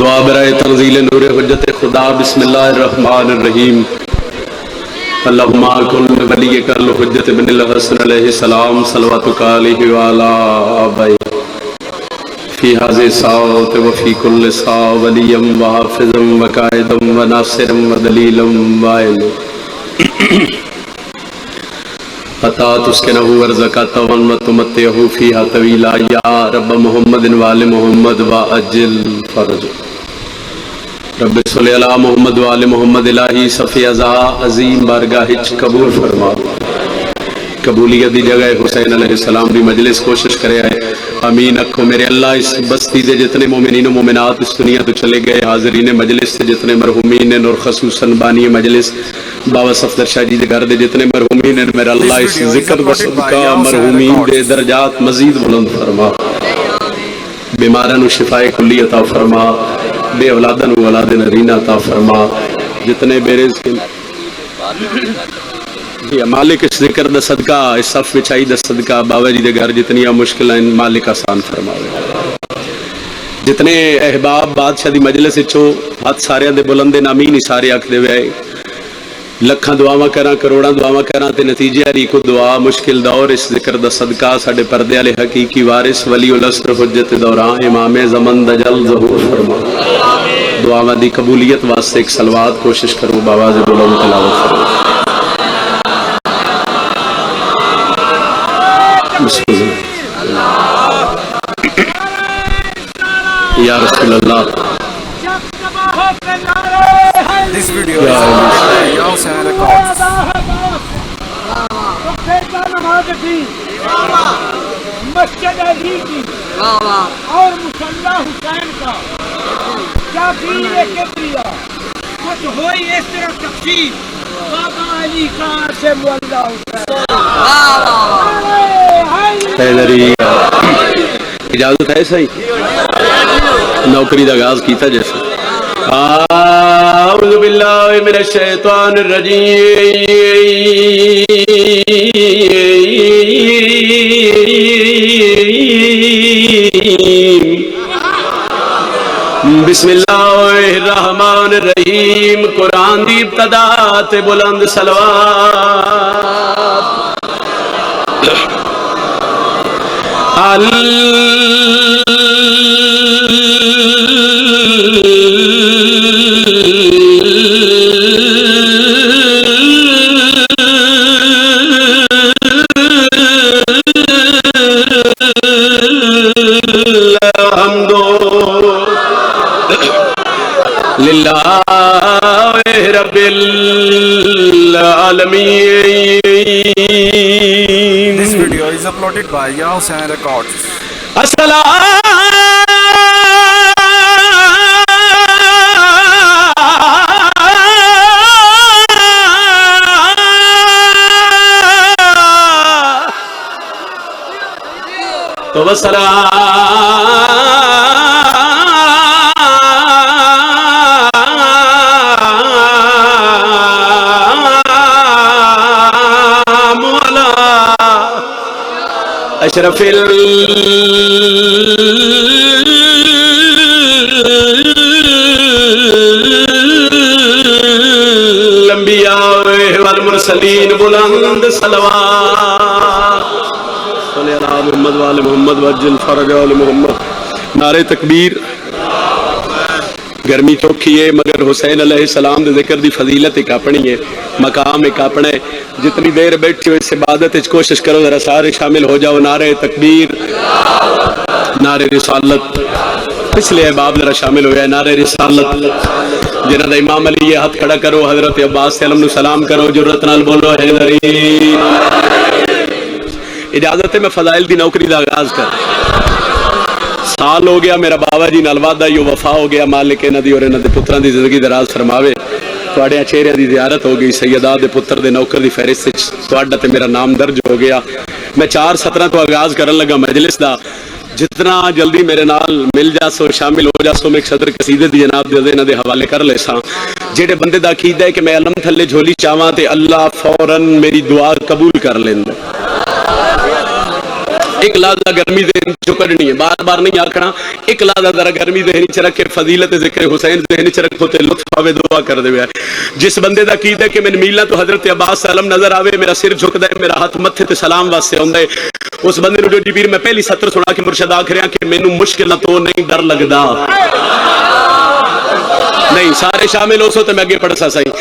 दुआ बराए तंज़ील नूर हुज्जत खुदा बिस्मिल्लाहिर्रहमानिर्रहीम। अल्लाहुम्मा कुल वलियकल हुज्जत इब्निल हसन अलैहिस्सलाम सल्लल्लाहु अलैहि व अला आबाई फी हाज़ि साअत व फी कुल्लि साअ वलियम व हाफ़िज़म व काइदम व नासिरम व दलीलम व अता तुस्किनहु वर्ज़क़त व तुमत्तिअहु फ़ीहा तवीला या रब्ब मुहम्मदिन व आलि मुहम्मद व अज्जिल फ़रज। रब्बि सल्लि अला मुहम्मद व आलि मुहम्मद इलाही सफ़ी अज़ा अज़ीम बारगाह कबूल फरमा। कबूलियत दी जगह हुसैन अलैहिस्सलाम दी मजलिस कोशिश करे आए। आमीन अखो मेरे अल्लाह। इस बस्ती से जितने मोमिनीन मोमिनात इस दुनिया तो चले गए, हाज़रीन मजलिस से जितने मरहूमीन ने और खसूसन बानी मजलिस बाबा सफदर शाह जी के घर दे जितने मरहूमीन ने, मेरा अल्लाह इस जिक्र व सदका मरहूमीन दे दर्जात मजीद बुलंद फरमा। बीमारां नूं शिफाए कुल्ली अता फरमा, बे औलादां नूं औलादे नरीना अता फरमा। जितने बेरिज़्क़ मालिक इस जिक्र दा सदका, इस सफ विछाई दा सदका बाबा जी दे घर जितनियां मुश्किलां मालिक आसान फरमावे। जितने अहबाब बादशाह दी मजलिस विचों हाथ सारियां दे बुलंदे नामीन ही सारे आखदे वे लखां दुआवां करा करोड़ां दुआवां करा ते नतीजे वाली को दुआ मुश्किल दौर इस जिक्र दा सदका साडे पर्दे वाले हकीकी वारिस वलीउल अस्र हुज्जत दौरान इमाम ज़मान दजल ज़हूर फरमा। दुआवां दी कबूलियत वास्ते एक सलवात कोशिश करो बाबा जी बुलंद तिलावत करो। या रसूल अल्लाह। This video is Hussain Records. मस्जिद अली की और मुसल्ला हुसैन का क्या पीर किबरिया कुछ हो इस तरह तफसीर बाबा अली कहाँ से मुअल्ला हुसैन। इजाजत है सही नौकरी का आगाज किया जैसे आऊज़ु बिल्लाहि मिनश शैतानिर रजीम बिस्मिल्लाहिर्रहमानिर्रहीम। कुरान दी इब्तदा ते बुलंद सलवात लिल्लाहि रब्बिल आलमीन। This video is uploaded by Hussain Records. तो बसरा अशरफिल अंबिया वल मुरसलीन बुलंद सलवात मोहम्मद वाले मोहम्मद वज्जल फरज वाले मोहम्मद। नारे तकबीर। गर्मी चौखी है मगर हुसैन अलैहिस्सलाम दे जिक्र दी फजीलत एक अपनी है, मकाम एक अपना है। जितनी देर बैठी हो इस इबादत कोशिश करो जरा सारे शामिल हो जाओ। नारे तकबीर, नारे रिसालत। पिछले अहबाब जरा शामिल हो जाए। नारे रिसालत। जिन्हां दा इमाम अली ये हाथ खड़ा करो, हजरत अब्बास सलाम नु सलाम करो, जुर्रत नाल बोलो हैदरी। इजाजत है मैं फजाइल दी नौकरी का आगाज कर। साल हो गया मेरा बाबा जी नाल वादा ही वफा हो गया। मालिक इन्हां दी और इन्हां दे पुत्रां दी जिंदगी दराज फरमावे। तुहाडे चेहरे की जियारत हो गई। सैयदा दे पुत्र दे नौकर की फहरिस्त तुहाडा ते मेरा नाम दर्ज हो गया। मैं 4:17 तो आगाज करन लगा मजलिस का। जितना जल्दी मेरे नाल मिल जासो शामिल हो जासो मैं एक सदर कसीदे दी जनाब दे इन्हां दे हवाले कर लेसा। जेड़े बंदे दा अकीदा है कि मैं अलम थल्ले झोली चावां ते अल्लाह फौरन मेरी दुआ कबूल कर लेंदा। एक लादा गर्मी देहन चो कढ़नी है, बार बार नहीं आखना। एक लादा जरा गर्मी देहनी च रखे, फजीलत जिक्र हुसैन देहनी च रखो ते लुत्फ आवे, दुआ कर दे। जिस बंदे दा कीद है कि मैंने मीला तो हजरत अब्बास सलाम नजर आवे, मेरा सिर झुकदा है, मेरा हाथ मत्थे ते सलाम वास्ते आउंदा है, उस बंदे नु जो पीर मैं पहली सत्र सुना के मुर्शद आख रहा कि मैनू मुश्किल तो नहीं डर लगदा। नहीं सारे शामिल हो सो तो मैं अगे पढ़ सा सही।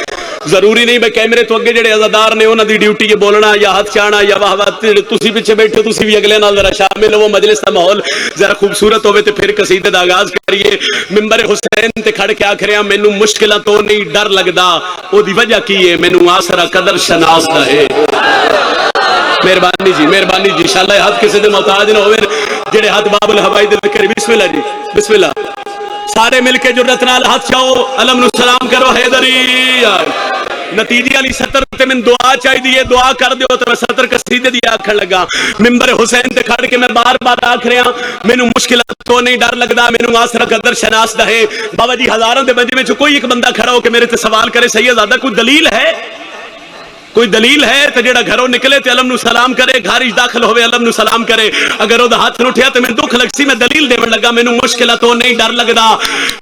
जरूरी नहीं मैं कैमरे तो अगे जेडे अजादार ने उन्हां दी ड्यूटी है बोलना या हाथ चाहना या वाह वाह, तुसी पीछे बैठे तुसी भी अगले नाल जरा शामिल हो, मजलिस का माहौल जरा खूबसूरत होवे ते फिर कसीदे दा आगाज करिए। मिंबर हुसैन ते खड़ के आख रहा मैनू मुश्किलां तो नहीं डर लगदा, ओदी वजह की है मैनू आसरा कदर शनास दा है। मेहरबानी जी, मेहरबानी जी, इंशाअल्लाह हाथ किसी दे मोहताज ना होवे, जेडे हाथ बाबुल हवाई दे करी। बिस्मिल्लाह जी, बिस्मिल्लाह। सारे मिलके जुर्रत नाल हाथ चाओ, अलम नु सलाम करो हैदरी। नतीजे वाली सतर ते मैंने दुआ चाहिए, दुआ कर दियो तो मैं सतर कसीदे दी आखण लगा। मिंबर हुसैन ते खड़ के मैं बार बार आख रहा मैनू मुश्किल तो नहीं डर लगदा, मैनू आसरा कदर शनास दा है। बाबा जी हजारों के बंदे में कोई एक बंदा खड़ा होकर मेरे से सवाल करे सैयदजादा कोई दलील है, कोई दलील है तो जेड़ा घरों निकले ते अलम नु सलाम करे, घर दाखिल होवे अलम नु सलाम करे। अगर ओदा हाथ न उठिया तो मैं दुख लगसी, मैं दलील देवन लगा मैनू मुश्किल तो नहीं डर लगदा,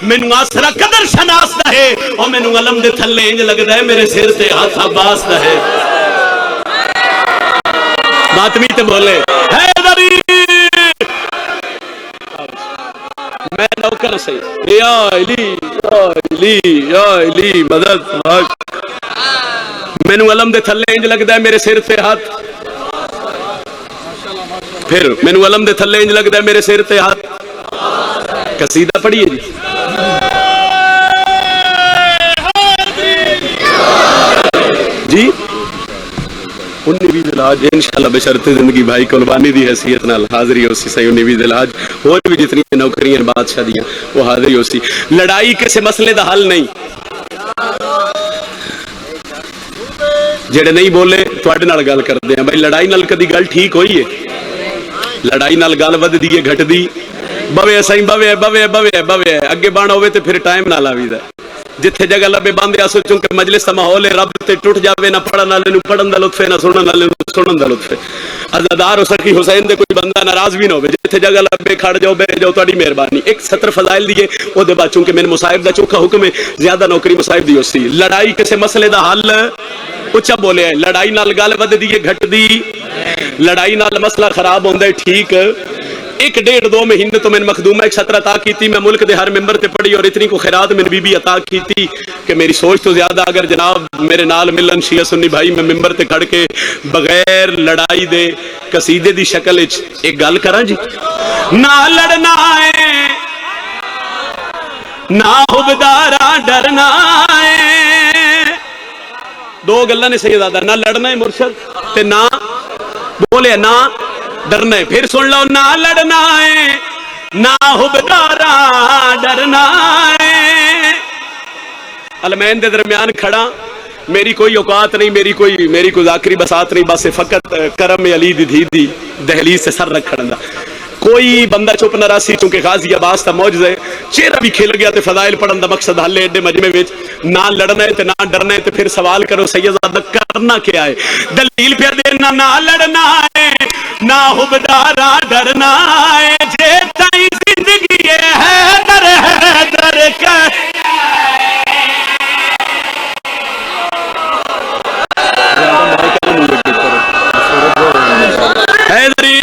मैनू आसरा कदर शनास दा है, और मैनू अलम दे थल्ले इंज लगदा है मेरे सिर ते हाथ अब्बास दा है। मातमी ते बोले हैदरी, मैं नौकर सही या अली या अली या अली मदद। मैनू अलम दे थल्ले इंज लगदा है मेरे सिर ते हाथ, फिर मैनू अलम दे थल्ले इंज लगदा है मेरे सिर ते हाथ। कसीदा पढ़िए जी। जी 19 दिलाज इंशाअल्लाह बशर्ते जिंदगी भाई कुर्बानी दी हैसियत नाल हाजिरी होसी सही। 19 दिलाज होर भी जितनी नौकरियां बादशाह दियां वो हाजिरी होसी। लड़ाई किसी मसले दा हल नहीं, जेडे नहीं बोले तुहाडे नाल गल करदे हैं भाई। लड़ाई नाल कदी गल ठीक होई है? लड़ाई नाल गल वधदी है घटदी बवे सही बवे बवे बवे बवे अगे बण होवे ते फिर टाइम ना लावीदा। जिथे जगह लबे बंदे आसो चूंकि मजलिस का माहौल है, रब ते टुट जावे, ना पढ़न वाले नूं पढ़न दा लुत्फ है, ना सुनन वाले नूं सुनन दा लुत्फ है। अज़ादार हो सकी हुसैन दे कोई बंदा नाराज भी ना होवे, जिथे जगह लबे खड़ जाओ बह जाओ, तुहाडी मेहरबानी। एक सत्र फजाइल दिए ओदे बाद चूंकि मैंने मुसाहिब दा चोखा हुक्म है, ज्यादा नौकरी मुसाहिब दी होसी। लड़ाई किसी मसले दा हल उच्चा बोले है, लड़ाई नाल गल वधदी है घटदी, लड़ाई नाल मसला खराब होंदा है ठीक। 1-1.5-2 महीने तो मैंने मखदूमा एक सत्र अता की थी, मैं मुल्क के हर मेंबर ते पढ़ी और इतनी को खैरात मैंने बीबी अता की थी कि मेरी सोच तो ज्यादा अगर जनाब मेरे नाल मिलन शिया सुन्नी भाई मैं मेंबर ते खड़ के बगैर लड़ाई दे कसीदे दी शक्ल एक गल करा जी। ना लड़ना है ना हुबदारा डरना है, 2 गल्लां ने सैयदजादा, ना लड़ना है मुर्शद ते ना बोले ना डरना है। फिर सुन लो, ना लड़ना है ना हुबदारा डरना है। अलमैन दे दरम्यान खड़ा, मेरी कोई औकात नहीं, मेरी कोई आखिरी बसात नहीं, बस फकत करम अली दी धी दी दहलीज से सर रखण दा। कोई बंदा चुप न रासी चूंकि गाजी अब्बास का मौजज़ा है, चेहरा भी खिल गया तो फजाइल पढ़न दा मकसद हल है एडे मजमे विच। ना लड़ना है तो ना डरना है, तो फिर सवाल करो सैयदजादा करना क्या है? दलील पे देना, ना लड़ना है ना हुबदारा डरना है, जे ताई जिंदगी है दर का हैदरी।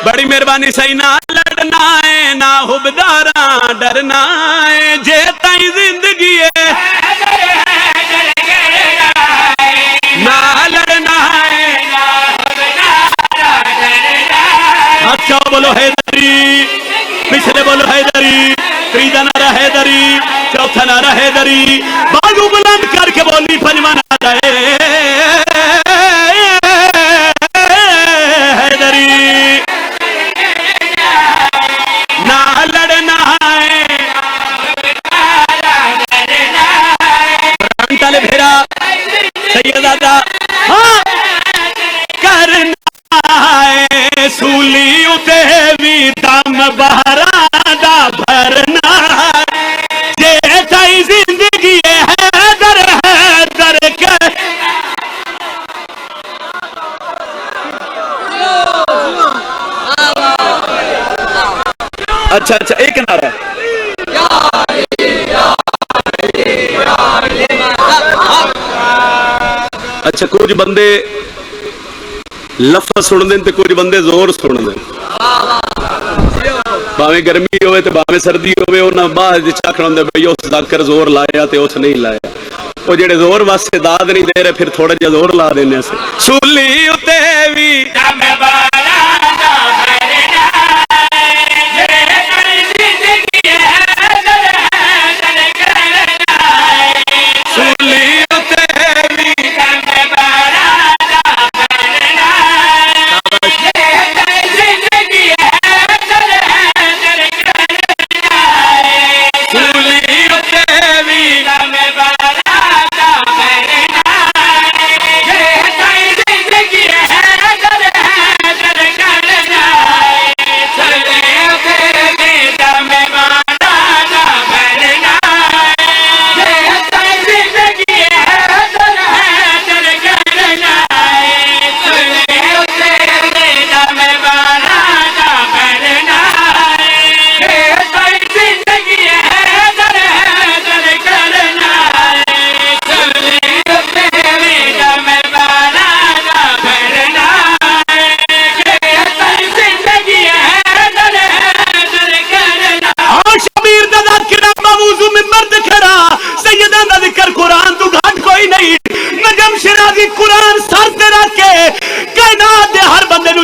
बड़ी मेहरबानी सही। ना लड़ना है ना हुबदारा डरना है, जे ताई जिंदगी है ना लड़ना है। अच्छा बोलो हैदरी, पिछले बोलो हैदरी, तीजा नारा हैदरी, चौथा नारा हैदरी, बाजू बुलंद करके बोली पंजवा नारा हैदरी। ना लड़ना है ताले भेरा सैयदजादा, हाँ करना है सूली उते भी दम बहरा दा भरना, जे ताई जिंदगी है दर के। अच्छा अच्छा, एक नारा है। अच्छा, कुछ बंदे लफ्ज सुनते हैं, कुछ बंदे जोर सुनते हैं। भावें गर्मी होवे ते भावें सर्दी होवे, उन्हें बाद आखना होंगे बई उस जाकर जोर लाया ते उस नहीं लाया। वो जेड़े जोर वास्ते दाद नहीं दे रहे, फिर थोड़ा जिहा जोर ला देने। सूली उते भी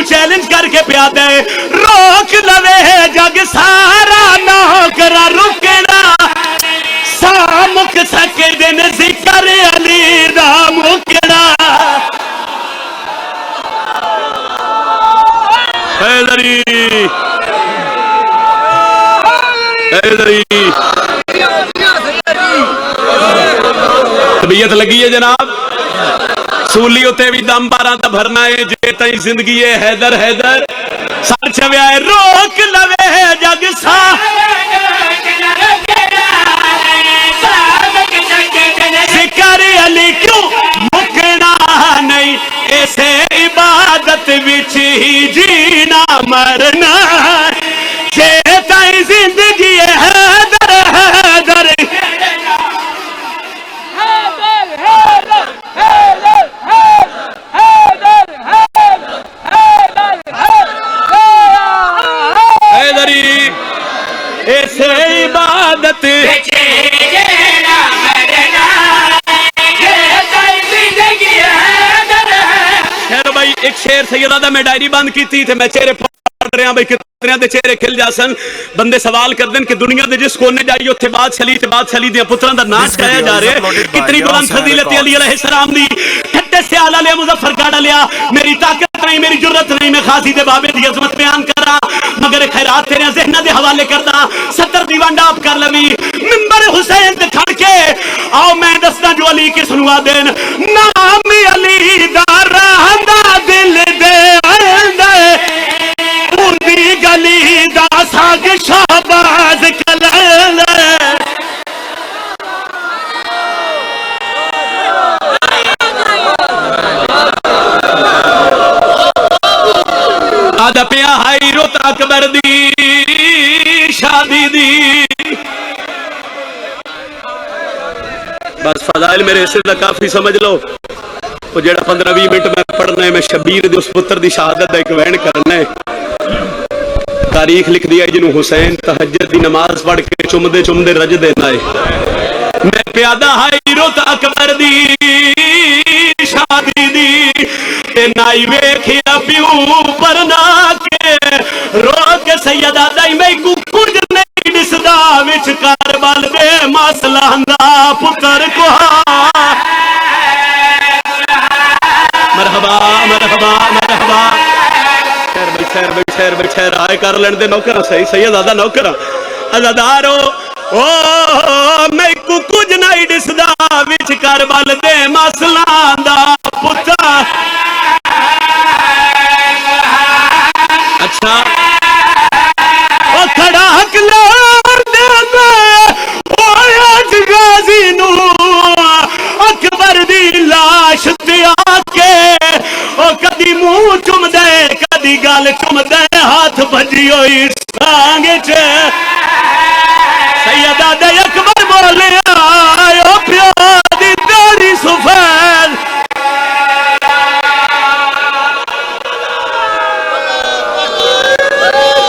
चैलेंज करके पिया दे, रोक लवे जग सारा नौकरा रुकना, सामुख सके दिन जिक्र अली दा मुकना। हैदरी हैदरी तबीयत लगी है जनाब। सूली उत्ते भी दम 12 दा भरना है, जे तई जिंदगी है हैदर हैदर सर छव्या है, रोक लवे जग सा जिक्र अली क्यों मुकना नहीं, ऐसे इबादत विच ही जीना मरना, जे तई जिंदगी है हैदर हैदर ऐसे इबादत खैर भाई, एक शेर सैयदा दा मैं डायरी बंद की थी, मैं चेहरे पढ़ रहा भाई, कितने दे चेहरे खिल जासन। बंदे सवाल कर दें कि दुनिया दे जिस कोने जाइए उत्थे बादशाही दे पुत्रां दा नाच गाया जा रहा है। कितनी बुलंद फजीलत अली अलैहिस्सलाम दी। ठट्टे से आला लिया, मुजफ्फरगढ़ लिया, मेरी ताकत नहीं, मेरी जुर्रत नहीं, मैं खासी दे बाबे दी अजमत बयान करा, मगर खैरात तेरे ज़हन दे हवाले करदा। 70 दीवान आप कर लवी मिंबर हुसैन ते खड़ के आओ, मैं दसदा जो अली के सुनवा देन, नाम अली दा रहंदा दिल दे उर्दी गली दा साग शाहबाज कलल। आदा पिया हाई रुत अकबर दी शादी दी। बस फजाइल मेरे हिस्से का काफी समझ लो। वो जेड़ा 15-20 मिनट में पढ़ना है, मैं शबीर दे उस पुत्र दी शहादत दा एक वहन करना है। तारीख लिख दिया जिन्हों हुसैन तहज्जुद दी नमाज पढ़ के चुमदे चुमदे रज देना है। मैं प्यादा हाई रुत अकबर दी शादी दी, नाई वेखिया प्यू परना के रोक सैयदा दाई मैं कुछ नहीं दिसदा विच कारबल दे मसला दा पुत्र को। मरहबा मरहबा मरहबा, खैर आए कर लेने दे नौकर सही सैयद आदा नौकर अदादारो। ओ मैं कुछ नहीं दिसदा विच कारबल दे मसला दा पुत्र। अच्छा ओ खड़ा हकलार दे गाजी नू अकबर दी लाश ते आके ओ कदी मुंह चुम दे, कदी गल चुम दे, हाथ भजी होई टांग च